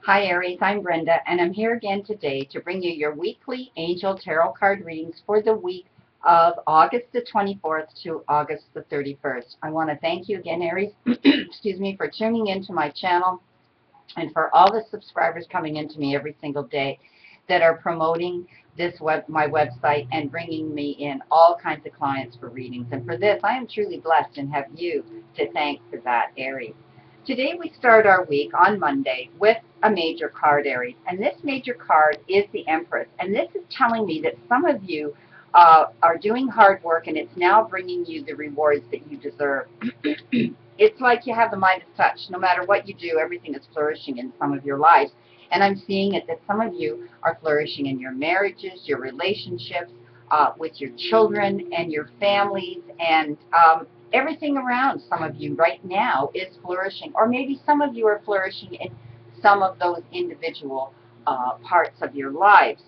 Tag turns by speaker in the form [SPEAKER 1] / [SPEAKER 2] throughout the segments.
[SPEAKER 1] Hi Aries, I'm Brenda, and I'm here again today to bring you your weekly angel tarot card readings for the week of August the 24th to August the 31st. I want to thank you again, Aries, excuse me, for tuning into my channel and for all the subscribers coming into me every single day that are promoting my website and bringing me in all kinds of clients for readings. And for this, I am truly blessed and have you to thank for that, Aries. Today we start our week on Monday with a major card, Aries, and this major card is the Empress, and this is telling me that some of you are doing hard work and it's now bringing you the rewards that you deserve. It's like you have the Midas touch. No matter what you do, everything is flourishing in some of your lives. And I'm seeing it that some of you are flourishing in your marriages, your relationships, with your children and your families, and everything around some of you right now is flourishing. Or maybe some of you are flourishing in some of those individual parts of your lives.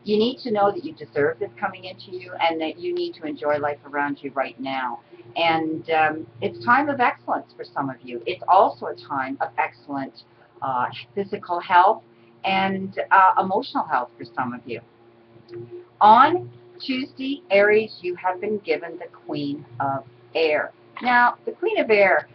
[SPEAKER 1] You need to know that you deserve this coming into you and that you need to enjoy life around you right now. And it's time of excellence for some of you. It's also a time of excellent physical health and emotional health for some of you. On Tuesday, Aries, you have been given the Queen of Air. Now, the Queen of Air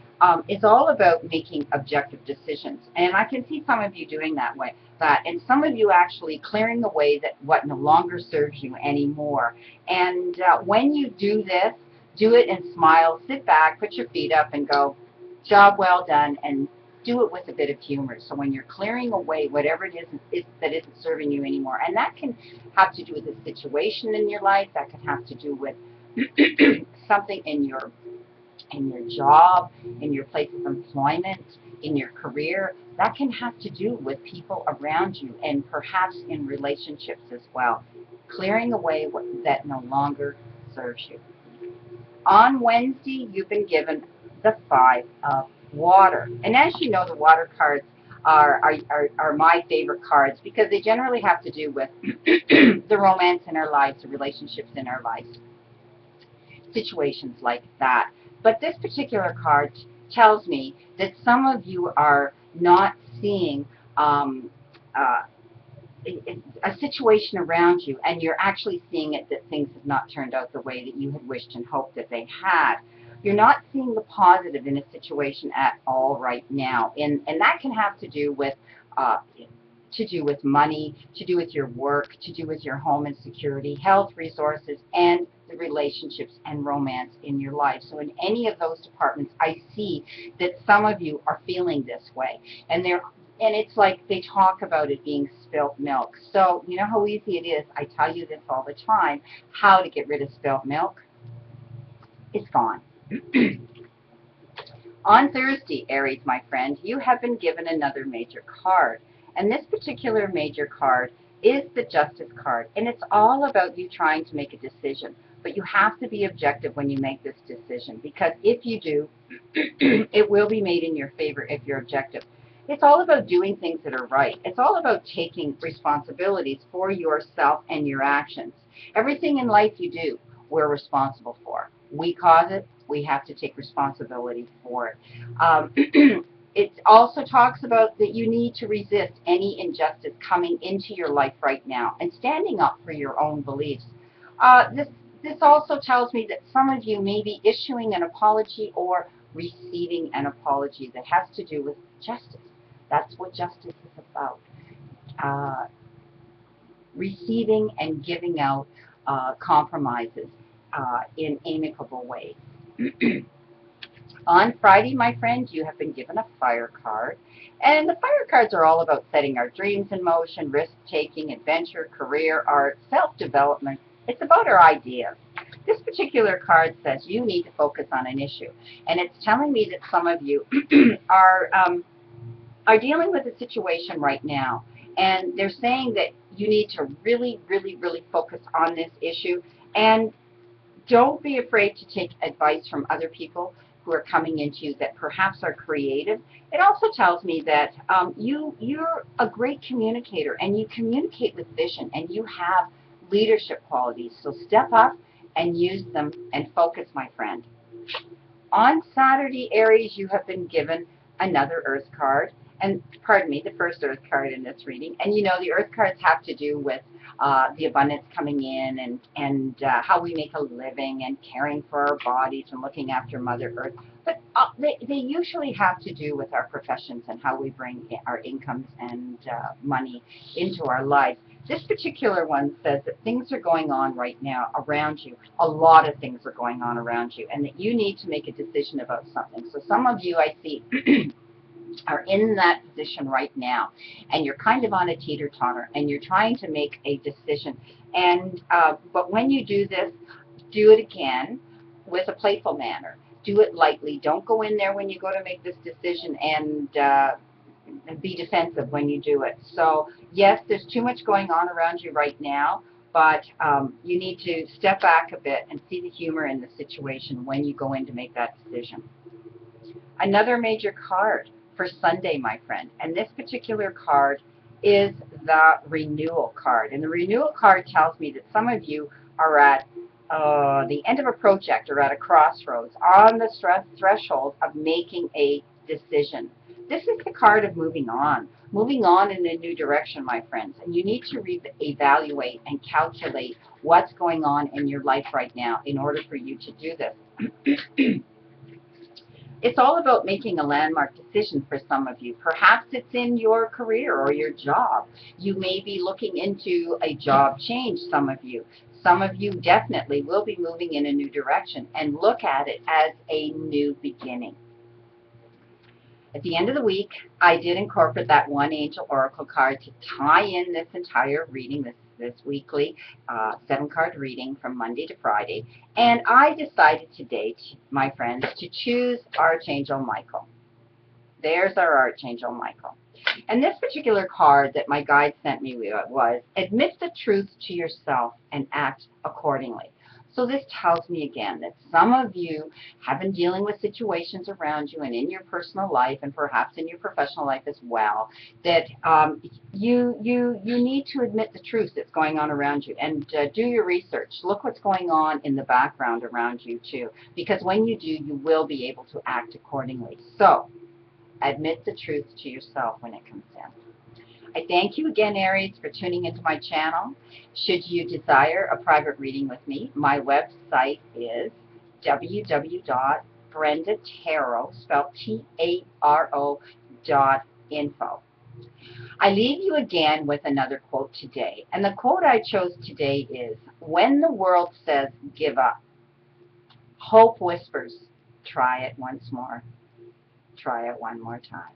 [SPEAKER 1] is all about making objective decisions, and I can see some of you doing that way. And some of you actually clearing away that what no longer serves you anymore. And when you do this, do it and smile, sit back, put your feet up, and go, job well done, and do it with a bit of humor. So when you're clearing away whatever it is that isn't serving you anymore, and that can have to do with a situation in your life, that can have to do with something in your job, in your place of employment, in your career. That can have to do with people around you and perhaps in relationships as well. Clearing away what that no longer serves you. On Wednesday, you've been given the Five of Water. And as you know, the water cards are my favorite cards because they generally have to do with the romance in our lives, the relationships in our lives, situations like that. But this particular card tells me that some of you are not seeing a situation around you, and you're actually seeing it that things have not turned out the way that you had wished and hoped that they had. You're not seeing the positive in a situation at all right now, and that can have to do with money, to do with your work, to do with your home and security, health, resources, and the relationships and romance in your life. So in any of those departments, I see that some of you are feeling this way, and it's like they talk about it being spilt milk. So you know how easy it is. I tell you this all the time, how to get rid of spilt milk. It's gone. On Thursday, Aries, my friend, you have been given another major card. And this particular major card is the Justice card. And it's all about you trying to make a decision. But you have to be objective when you make this decision, because if you do, it will be made in your favor if you're objective. It's all about doing things that are right. It's all about taking responsibilities for yourself and your actions. Everything in life you do, we're responsible for. We cause it, we have to take responsibility for it. It also talks about that you need to resist any injustice coming into your life right now and standing up for your own beliefs. This also tells me that some of you may be issuing an apology or receiving an apology that has to do with justice. That's what justice is about. Receiving and giving out compromises in amicable ways. On Friday, my friend, you have been given a fire card. And the fire cards are all about setting our dreams in motion, risk-taking, adventure, career, art, self-development. It's about our ideas. This particular card says you need to focus on an issue. And it's telling me that some of you are dealing with a situation right now. And they're saying that you need to really, really, really focus on this issue. And don't be afraid to take advice from other people who are coming into you that perhaps are creative. It also tells me that you're a great communicator, and you communicate with vision, and you have leadership qualities. So step up and use them and focus, my friend. On Saturday, Aries, you have been given another Earth card, And pardon me, the first Earth card in this reading. And you know, the Earth cards have to do with the abundance coming in and how we make a living and caring for our bodies and looking after Mother Earth. But they usually have to do with our professions and how we bring our incomes and money into our lives. This particular one says that things are going on right now around you. A lot of things are going on around you, and that you need to make a decision about something. So some of you, I see, are in that position right now, and you're kind of on a teeter-totter, and you're trying to make a decision. And but when you do this, do it again with a playful manner. Do it lightly. Don't go in there when you go to make this decision and be defensive when you do it. So yes, there's too much going on around you right now, but you need to step back a bit and see the humor in the situation when you go in to make that decision. Another major card for Sunday, my friend, and this particular card is the renewal card. And the renewal card tells me that some of you are at the end of a project or at a crossroads on the threshold of making a decision. This is the card of moving on in a new direction, my friends. And you need to evaluate and calculate what's going on in your life right now in order for you to do this. It's all about making a landmark decision for some of you. Perhaps it's in your career or your job. You may be looking into a job change, some of you. Some of you definitely will be moving in a new direction and look at it as a new beginning. At the end of the week, I did incorporate that one angel oracle card to tie in this entire reading, this weekly 7-card reading from Monday to Friday. And I decided today, my friends, to choose Archangel Michael. There's our Archangel Michael. And this particular card that my guide sent me was, admit the truth to yourself and act accordingly. So this tells me again that some of you have been dealing with situations around you and in your personal life and perhaps in your professional life as well, that you need to admit the truth that's going on around you and do your research. Look what's going on in the background around you too, because when you do, you will be able to act accordingly. So admit the truth to yourself when it comes in. I thank you again, Aries, for tuning into my channel. Should you desire a private reading with me, my website is www.brendatarot, spelled T-A-R-O.info. I leave you again with another quote today. And the quote I chose today is, when the world says give up, hope whispers, try it once more. Try it one more time.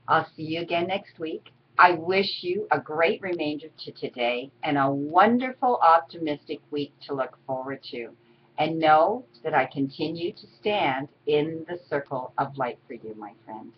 [SPEAKER 1] I'll see you again next week. I wish you a great remainder to today and a wonderful, optimistic week to look forward to. And know that I continue to stand in the circle of light for you, my friend.